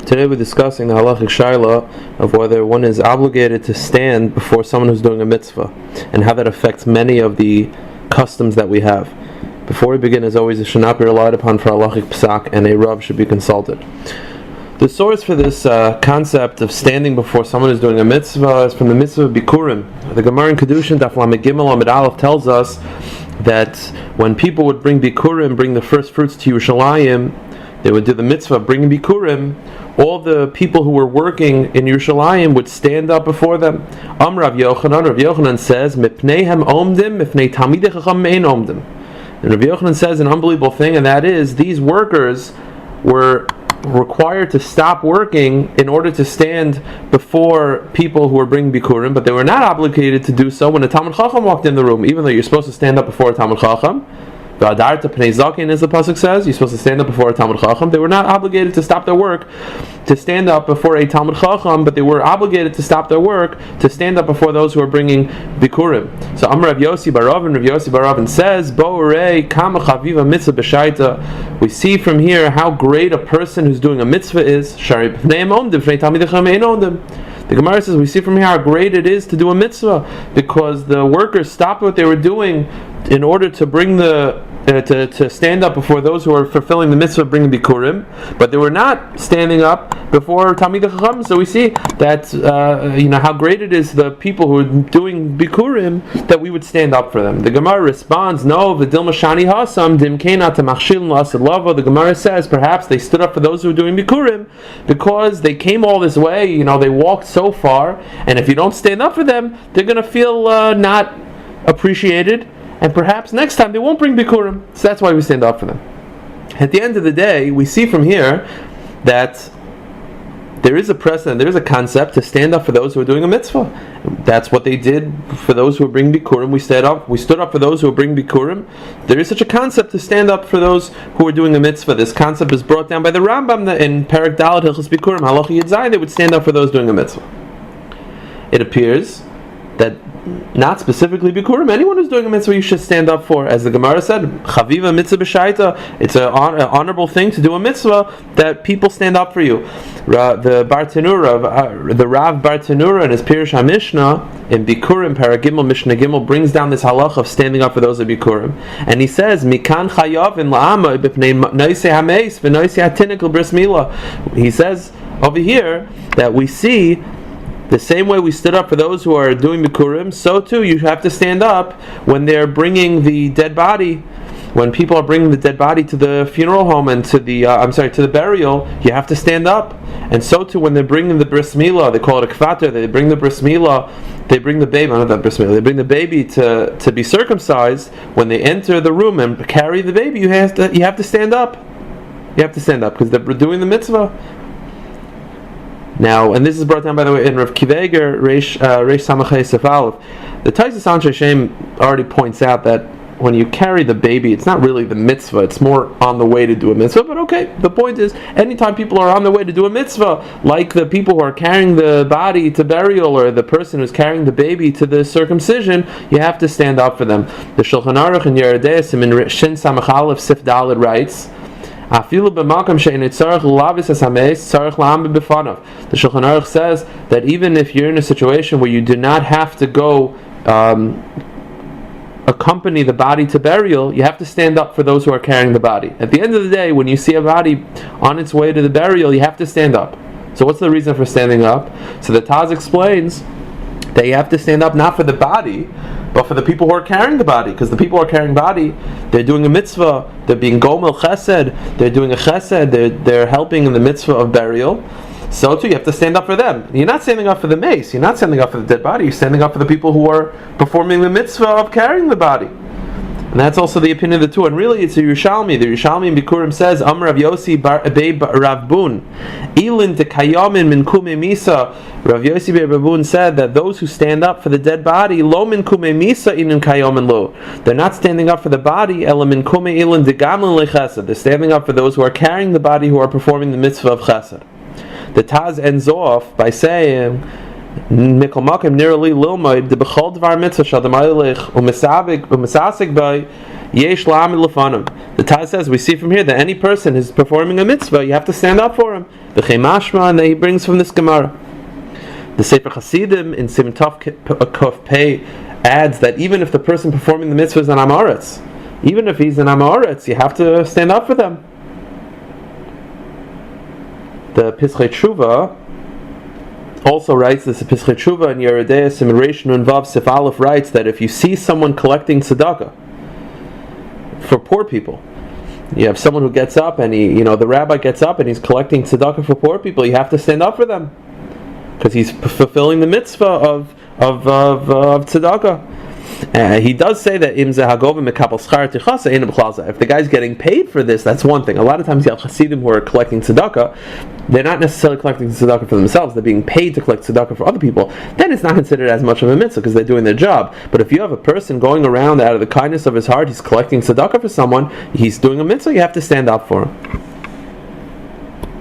Today we're discussing the halachic shaila of whether one is obligated to stand before someone who's doing a mitzvah and how that affects many of the customs that we have. Before we begin, as always, it should not be relied upon for halachic psak, and a rav should be consulted. The source for this concept of standing before someone who's doing a mitzvah is from the mitzvah of Bikurim. The Gemara in Kedushin, Daf Lamed Gimel Amid Aleph, tells us that when people would bring Bikurim, bring the first fruits to Yerushalayim, they would do the mitzvah of bringing Bikurim. All the people who were working in Yerushalayim would stand up before them. Rav Yochanan says, Mipneihem omdim, mipnei talmidei chacham mein omdim. And Rav Yochanan says an unbelievable thing, and that is, these workers were required to stop working in order to stand before people who were bringing Bikurim, but they were not obligated to do so when a Talmud Chacham walked in the room, even though you're supposed to stand up before a Talmud Chacham. V'adarta pnei zaken, as the pasuk says, you're supposed to stand up before a Talmud Chacham. They were not obligated to stop their work to stand up before a Talmud Chacham, but they were obligated to stop their work to stand up before those who are bringing Bikurim. So Amar Rav Yossi bar Ravin says, Bo rei kama chaviva mitzvah b'shaita. We see from here how great a person who's doing a mitzvah is. Shari pnei omdim, pnei talmidei chacham ein omdim. The Gemara says we see from here how great it is to do a mitzvah because the workers stopped what they were doing in order to bring to stand up before those who are fulfilling the mitzvah of bringing Bikurim, but they were not standing up before Talmidei Chacham. So we see that how great it is the people who are doing Bikurim that we would stand up for them. The Gemara responds, no, v'dilma shani hasam dimkena tamachshilin la'asad lava. The Gemara says perhaps they stood up for those who are doing Bikurim because they came all this way. They walked so far, and if you don't stand up for them, they're going to feel not appreciated. And perhaps next time they won't bring Bikurim. So that's why we stand up for them. At the end of the day, we see from here that there is a precedent, there is a concept to stand up for those who are doing a mitzvah. That's what they did for those who are bringing Bikurim. We stood up for those who are bringing Bikurim. There is such a concept to stand up for those who are doing a mitzvah. This concept is brought down by the Rambam in Perek Dalet Hilchos Bikurim. Halacha Yud Zayin, they would stand up for those doing a mitzvah. It appears that not specifically Bikurim, anyone who's doing a mitzvah you should stand up for. As the Gemara said, Chaviva mitzvah b'shaita, it's an honorable thing to do a mitzvah that people stand up for you. The Rav Bar Tanura in his Pirush HaMishnah in Bikurim Parag Gimel Mishnah Gimel brings down this halacha of standing up for those of Bikurim, and he says Mikan Chayavin La'ama b'pnei Noisei Hameis v'Noisei Hatinik L'Bris Milah. He says over here that we see the same way we stood up for those who are doing Bikurim, so too you have to stand up when they're bringing the dead body. When people are bringing the dead body to the funeral home and to the burial, you have to stand up. And so too when they're bringing the bris milah, they call it a kvater, they bring the bris milah, they bring the baby, not that bris milah, they bring the baby to be circumcised. When they enter the room and carry the baby, you have to stand up. You have to stand up because they're doing the mitzvah. Now, and this is brought down, by the way, in Rav Kiveger, Reish Samachay Sefalev. The Taisus Anshe Shem already points out that when you carry the baby, it's not really the mitzvah, it's more on the way to do a mitzvah, but okay, the point is, anytime people are on the way to do a mitzvah, like the people who are carrying the body to burial, or the person who's carrying the baby to the circumcision, you have to stand up for them. The Shulchan Aruch in Yeridei Simin Shin Samach Aleph Sif Daled writes, the Shulchan Aruch says that even if you're in a situation where you do not have to go accompany the body to burial, you have to stand up for those who are carrying the body. At the end of the day, when you see a body on its way to the burial, you have to stand up. So what's the reason for standing up? So the Taz explains that you have to stand up not for the body, but for the people who are carrying the body, because the people who are carrying the body, they're doing a mitzvah, they're being gomel chesed, they're doing a chesed, they're helping in the mitzvah of burial. So too, you have to stand up for them. You're not standing up for the mace, you're not standing up for the dead body, you're standing up for the people who are performing the mitzvah of carrying the body. And that's also the opinion of the two. And really, it's a Yerushalmi. The Yerushalmi in Bikurim says, Amar Rav Yossi Be'er Rav Bun, Ilin Tekayamin Min Kume Misa. Rav Yossi Be'er Rav Bun said that those who stand up for the dead body, Lo Min Kume Misa Inin Kayamin Lo. They're not standing up for the body, Ela Min Kume Ilin Degamlin Lechesed. They're standing up for those who are carrying the body, who are performing the mitzvah of Chesed. The Taz ends off by saying, Mikol Makim Nirali Lilmoid, the Bechol Dvar Mitzvah Shal Damaylich Umesasik Bay Yesh la'amid lefanim. The Taz says, we see from here that any person who's performing a mitzvah, you have to stand up for him. The Mashma, and that he brings from this Gemara. The Sefer Hasidim in Siman Tov Pei adds that even if the person performing the mitzvah is an Amoritz, even if he's an Amoritz, you have to stand up for them. The Pischei Tshuva also writes, this Pischei Tshuva in Yeridei Siman Reish Nun Vav Sif Aleph writes that if you see someone collecting tzedakah for poor people, you have someone who gets up and the rabbi gets up and he's collecting tzedakah for poor people, you have to stand up for them because he's fulfilling the mitzvah of tzedakah. He does say that if the guy's getting paid for this, that's one thing. A lot of times you have Hasidim who are collecting tzedakah, they're not necessarily collecting tzedakah for themselves, they're being paid to collect tzedakah for other people. Then it's not considered as much of a mitzvah because they're doing their job. But if you have a person going around out of the kindness of his heart, he's collecting tzedakah for someone, he's doing a mitzvah, you have to stand up for him.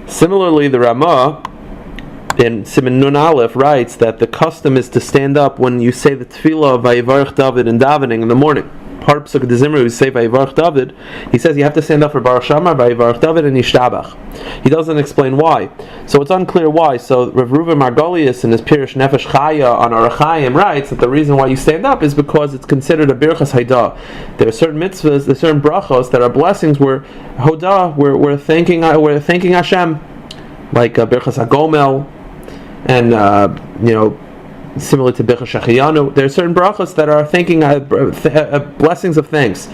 Similarly, the Ramah in Siman Nun Aleph writes that the custom is to stand up when you say the tefillah of Vayivarech David in davening in the morning. Part of Pesukah D'Zimra, we say Vayivarech David, he says you have to stand up for Baruch Shamar, Vayivarech David, and Yishtabach. He doesn't explain why. So it's unclear why. So Rav Reuven Margolius in his Pirush Nefesh Chaya on Arachayim writes that the reason why you stand up is because it's considered a Birchas Haidah. There are certain mitzvahs, there are certain brachos that are blessings where Hodah, we're thanking Hashem, like Birchas HaGomel, and similar to Birchas Shechiyanu, there are certain brachos that are thanking blessings of thanks.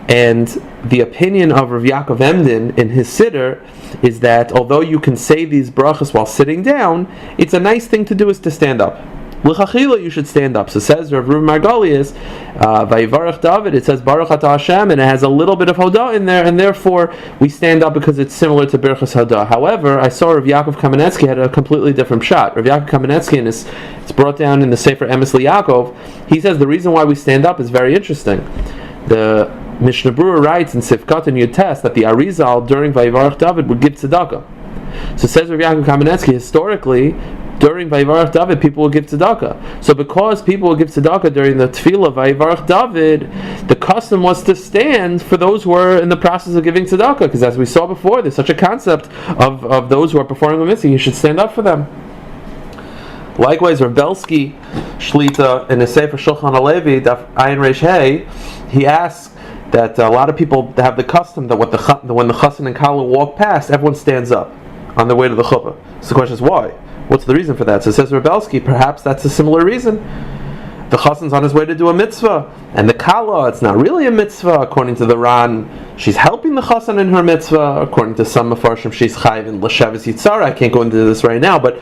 And the opinion of Rav Yaakov Emden in his Siddur is that although you can say these brachos while sitting down, it's a nice thing to do is to stand up. L'chachila, you should stand up. So says Rav Reuven Margolius, Vayivarech David, it says Baruch Atah Hashem, and it has a little bit of Hodah in there, and therefore we stand up because it's similar to Birchas Hodah. However, I saw Rav Yaakov Kamenetsky had a completely different shot. Rav Yaakov Kamenetsky, and it's brought down in the Sefer Emes L'Yaakov, he says the reason why we stand up is very interesting. The Mishnah Berurah writes in Sifkat and Yud that the Arizal during Vayivarech David would give tzedakah. So says Rav Yaakov Kamenetsky, historically, during Vayivarech David, people will give tzedakah. So because people will give tzedakah during the tefillah of Vayivarech David, the custom was to stand for those who are in the process of giving tzedakah. Because as we saw before, there's such a concept of those who are performing a mitzvah, you should stand up for them. Likewise, Rav Belsky Shlita in the Sefer Shulchan Alevi, Daf Ayin Reish Hey, he asks that a lot of people have the custom that when the chassan and kala walk past, everyone stands up on their way to the chuppah. So the question is why? What's the reason for that? So it says Rav Belsky, perhaps that's a similar reason. The chassan's on his way to do a mitzvah, and the kala, it's not really a mitzvah. According to the Ran, she's helping the chassan in her mitzvah. According to some Mefarshim, she's chayiv in l'shavas yitzara. I can't go into this right now, but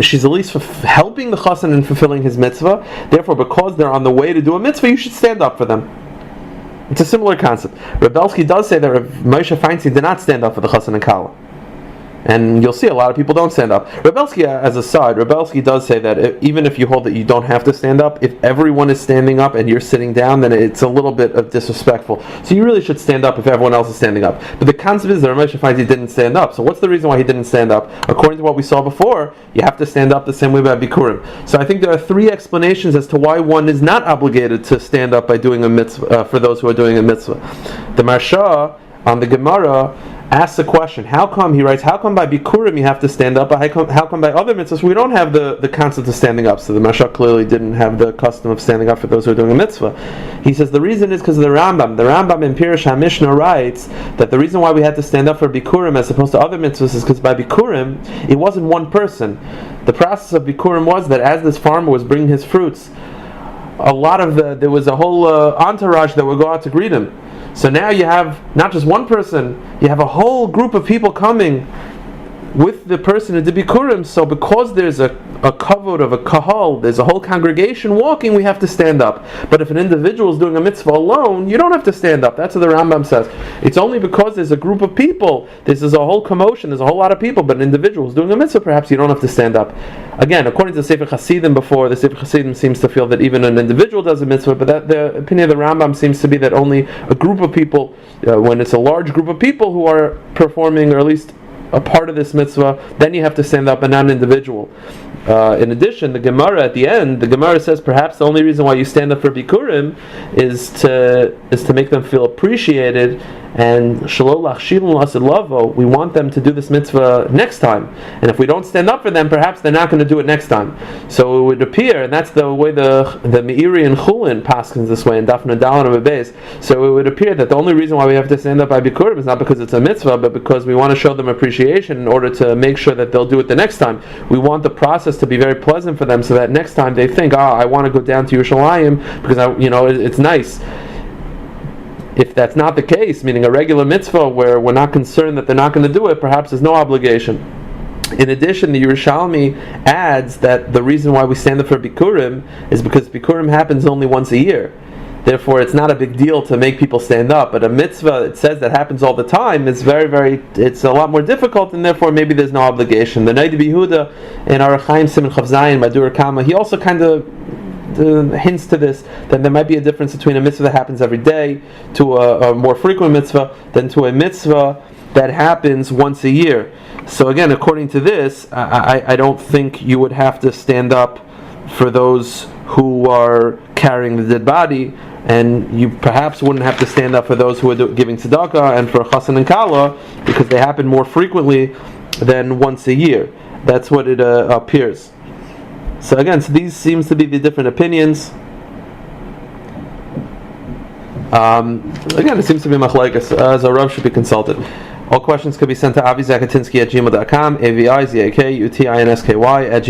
she's at least helping the chassan in fulfilling his mitzvah. Therefore, because they're on the way to do a mitzvah, you should stand up for them. It's a similar concept. Rav Belsky does say that Moshe Feinstein did not stand up for the chassan and kala. And you'll see a lot of people don't stand up. Rav Belsky, as a side, Rav Belsky does say that even if you hold that you don't have to stand up, if everyone is standing up and you're sitting down, then it's a little bit of disrespectful. So you really should stand up if everyone else is standing up. But the concept is that Moshe finds he didn't stand up. So what's the reason why he didn't stand up? According to what we saw before, you have to stand up the same way by Bikurim. So I think there are three explanations as to why one is not obligated to stand up by doing a mitzvah for those who are doing a mitzvah. The Marsha on the Gemara asks the question, how come by Bikurim you have to stand up, but how come by other mitzvahs we don't have the concept of standing up? So the Mashal clearly didn't have the custom of standing up for those who are doing a mitzvah. He says the reason is because of the Rambam. The Rambam in Pirush HaMishnah writes that the reason why we had to stand up for Bikurim as opposed to other mitzvahs is because by Bikurim it wasn't one person. The process of Bikurim was that as this farmer was bringing his fruits, there was a whole entourage that would go out to greet him. So now you have not just one person, you have a whole group of people coming with the person in the Bikurim. So because there's a kavod of a kahal, there's a whole congregation walking, we have to stand up. But if an individual is doing a mitzvah alone, you don't have to stand up. That's what the Rambam says. It's only because there's a group of people, there's a whole commotion, there's a whole lot of people, but an individual is doing a mitzvah, perhaps you don't have to stand up. Again, according to the Sefer Hasidim before, the Sefer Hasidim seems to feel that even an individual does a mitzvah, but that the opinion of the Rambam seems to be that only a group of people, when it's a large group of people who are performing, or at least a part of this mitzvah, then you have to stand up and not an individual. In addition, the Gemara at the end, the Gemara says perhaps the only reason why you stand up for Bikurim is to make them feel appreciated, and we want them to do this mitzvah next time. And if we don't stand up for them, perhaps they're not going to do it next time. So it would appear, and that's the way the Meiri and Chulin paskins this way in Daf Nadal and Beis. So it would appear that the only reason why we have to stand up by Bikurim is not because it's a mitzvah, but because we want to show them appreciation in order to make sure that they'll do it the next time. We want the process to be very pleasant for them, so that next time they think, I want to go down to Yerushalayim because it's nice. If that's not the case, meaning a regular mitzvah where we're not concerned that they're not going to do it, perhaps there's no obligation. In addition, the Yerushalmi adds that the reason why we stand up for Bikurim is because Bikurim happens only once a year. Therefore, it's not a big deal to make people stand up. But a mitzvah, it says, that happens all the time, is it's a lot more difficult, and therefore maybe there's no obligation. The Noda B'Yehuda in Orach Chaim Siman Chav Zayin Madur Kama, he also kind of hints to this, that there might be a difference between a mitzvah that happens every day to a more frequent mitzvah than to a mitzvah that happens once a year. So again, according to this, I don't think you would have to stand up for those who are carrying the dead body, and you perhaps wouldn't have to stand up for those who are giving tzedakah and for chassan and kala, because they happen more frequently than once a year. That's what it appears. So again, these seems to be the different opinions. Again, it seems to be machlekes, as a Rav should be consulted. All questions could be sent to avizakatinsky@gmail.com, AVIZAKUTINSKY@gmail.com.